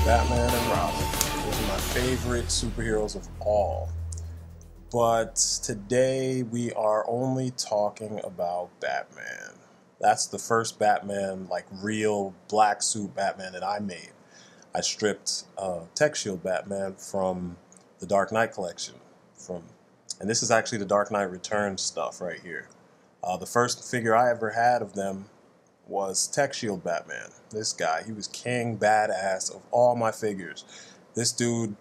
Batman and Robin. Those are my favorite superheroes of all. But today we are only talking about Batman. That's the first Batman, like real black suit Batman that I made. I stripped Tech Shield Batman from the Dark Knight collection. And this is actually the Dark Knight Returns stuff right here. The first figure I ever had of them was Tech Shield Batman. This guy, he was king badass of all my figures. This dude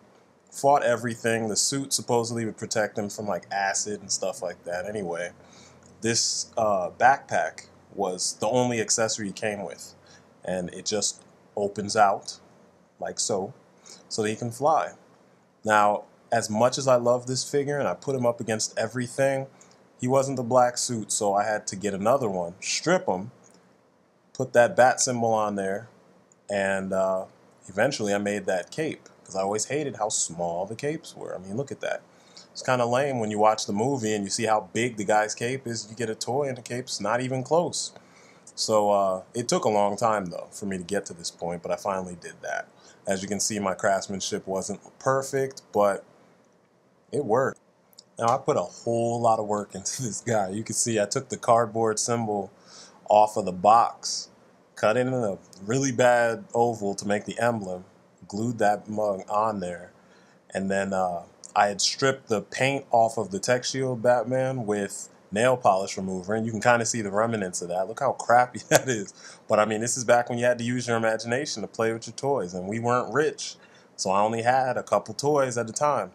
fought everything. The suit supposedly would protect him from like acid and stuff like that. Anyway, this backpack was the only accessory he came with, and it just opens out like so that he can fly. Now, as much as I love this figure and I put him up against everything, he wasn't the black suit, so I had to get another one, strip him, put that bat symbol on there, and eventually I made that cape, because I always hated how small the capes were. I mean, look at that. It's kind of lame when you watch the movie and you see how big the guy's cape is. You get a toy and the cape's not even close. So it took a long time, though, for me to get to this point, but I finally did that. As you can see, my craftsmanship wasn't perfect, but it worked. Now, I put a whole lot of work into this guy. You can see I took the cardboard symbol off of the box, cut it in a really bad oval to make the emblem, glued that mug on there, and then I had stripped the paint off of the Tech Shield Batman with nail polish remover, and you can kind of see the remnants of that. Look how crappy that is. But I mean, this is back when you had to use your imagination to play with your toys, and we weren't rich, so I only had a couple toys at a time.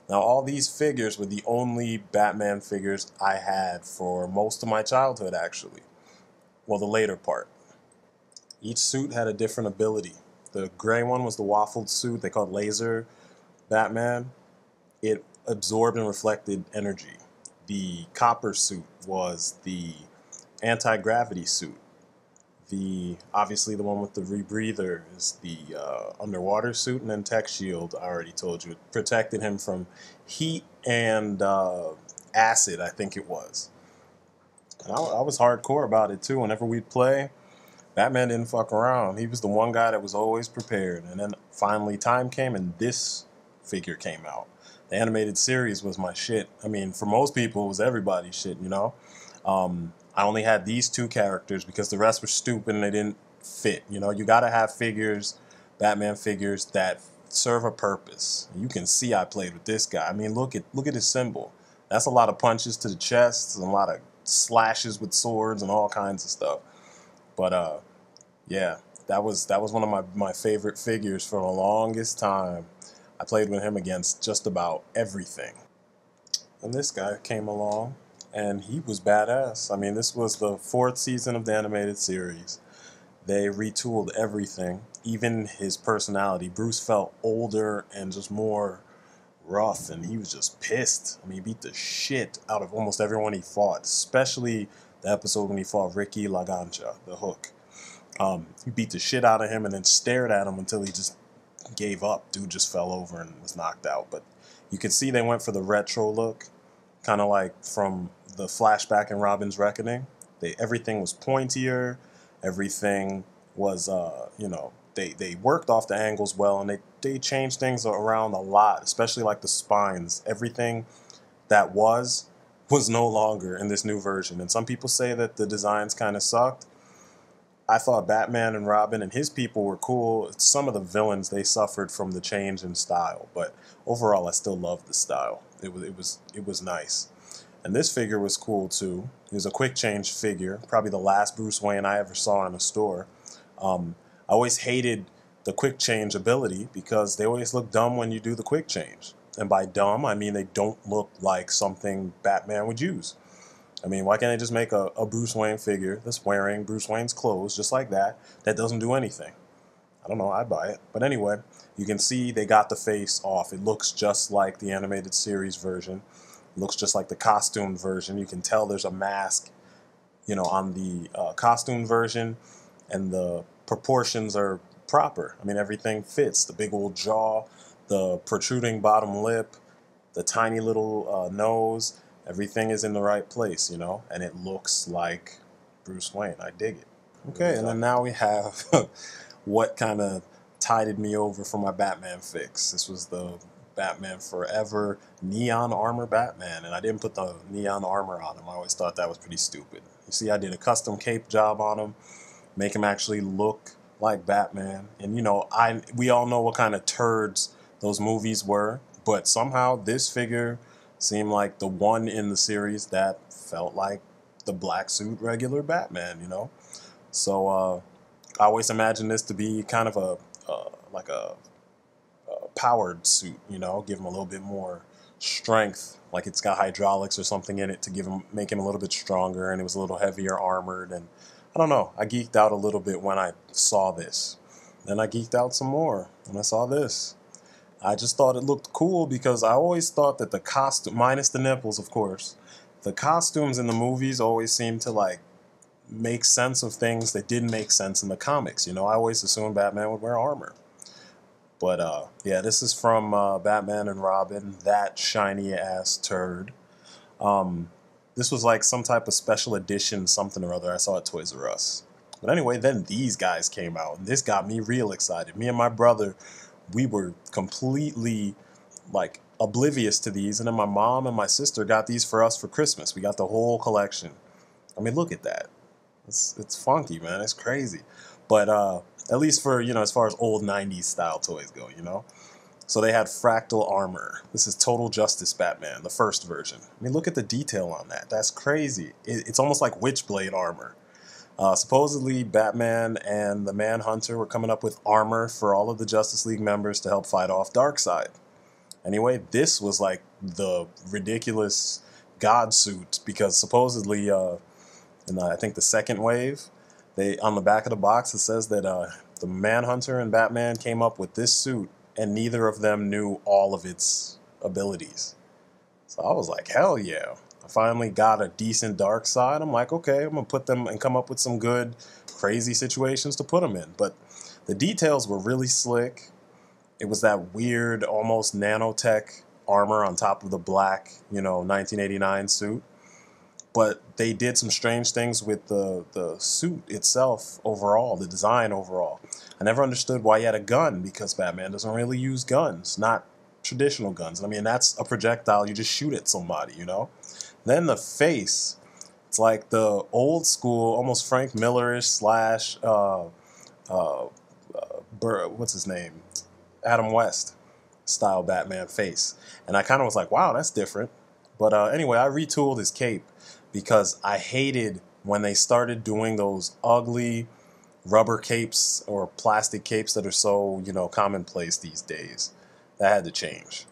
Now, all these figures were the only Batman figures I had for most of my childhood, actually. Well, the later part. Each suit had a different ability. The gray one was the waffled suit they called Laser Batman. It absorbed and reflected energy. The copper suit was the anti-gravity suit. Obviously the one with the rebreather is the underwater suit, and then Tech Shield, I already told you, it protected him from heat and acid, I think it was. And I was hardcore about it too. Whenever we'd play, Batman didn't fuck around. He was the one guy that was always prepared. And then finally time came and this figure came out. The animated series was my shit. I mean, for most people, it was everybody's shit, you know? I only had these two characters because the rest were stupid and they didn't fit. You know, you gotta have figures, Batman figures, that serve a purpose. You can see I played with this guy. I mean, look at his symbol. That's a lot of punches to the chest and a lot of slashes with swords and all kinds of stuff. But yeah, that was one of my favorite figures for the longest time. I played with him against just about everything. And this guy came along, and he was badass. I mean, this was the 4th season of the animated series. They retooled everything, even his personality. Bruce felt older and just more rough, and he was just pissed. I mean, he beat the shit out of almost everyone he fought, especially the episode when he fought Ricky Lagancha, the Hook. He beat the shit out of him and then stared at him until he just gave up. Dude just fell over and was knocked out. But you could see they went for the retro look, kind of like from the flashback in Robin's Reckoning. Everything was pointier. Everything was, you know, they worked off the angles well, and they changed things around a lot, especially like the spines. Everything that was no longer in this new version. And some people say that the designs kind of sucked. I thought Batman and Robin and his people were cool. Some of the villains, they suffered from the change in style, but overall I still loved the style. It was nice. And this figure was cool too. It was a quick change figure, probably the last Bruce Wayne I ever saw in a store. I always hated the quick change ability because they always look dumb when you do the quick change. And by dumb, I mean they don't look like something Batman would use. I mean, why can't they just make a Bruce Wayne figure that's wearing Bruce Wayne's clothes just like that doesn't do anything? I don't know, I'd buy it. But anyway, you can see they got the face off. It looks just like the animated series version. It looks just like the costume version. You can tell there's a mask, you know, on the costume version, and the proportions are proper. I mean, everything fits. The big old jaw, the protruding bottom lip, the tiny little nose. Everything is in the right place, you know, and it looks like Bruce Wayne. I dig it. Okay, and then now we have what kind of tided me over for my Batman fix. This was the Batman Forever neon armor Batman, and I didn't put the neon armor on him. I always thought that was pretty stupid. You see, I did a custom cape job on him, make him actually look like Batman. And you know, we all know what kind of turds those movies were, but somehow this figure seemed like the one in the series that felt like the black suit regular Batman, you know? So I always imagined this to be kind of like a powered suit, you know, give him a little bit more strength, like it's got hydraulics or something in it to make him a little bit stronger, and it was a little heavier armored. And I don't know, I geeked out a little bit when I saw this. Then I geeked out some more when I saw this. I just thought it looked cool because I always thought that the costume, minus the nipples, of course, the costumes in the movies always seemed to like make sense of things that didn't make sense in the comics. You know, I always assumed Batman would wear armor. But yeah, this is from Batman and Robin, that shiny ass turd. This was like some type of special edition something or other I saw at Toys R Us. But anyway, then these guys came out, and this got me real excited. Me and my brother, we were completely like oblivious to these, and then my mom and my sister got these for us for Christmas. We got the whole collection. I mean, look at that. It's funky, man. It's crazy. But at least for, you know, as far as old 90s style toys go, you know. So they had fractal armor. This is Total Justice Batman, the first version. I mean, look at the detail on that. That's crazy. It's almost like Witchblade armor. Supposedly, Batman and the Manhunter were coming up with armor for all of the Justice League members to help fight off Darkseid. Anyway, this was like the ridiculous god suit, because supposedly in I think the second wave, on the back of the box it says that the Manhunter and Batman came up with this suit, and neither of them knew all of its abilities. So I was like, hell yeah. I finally got a decent Darkseid. I'm like, okay, I'm gonna put them and come up with some good, crazy situations to put them in. But the details were really slick. It was that weird, almost nanotech armor on top of the black, you know, 1989 suit. But they did some strange things with the suit itself overall, the design overall. I never understood why he had a gun, because Batman doesn't really use guns, not traditional guns. I mean, that's a projectile, you just shoot at somebody, you know? Then the face, it's like the old school, almost Frank Miller-ish slash, what's his name? Adam West style Batman face. And I kind of was like, wow, that's different. But anyway, I retooled his cape because I hated when they started doing those ugly rubber capes or plastic capes that are so, you know, commonplace these days. That had to change.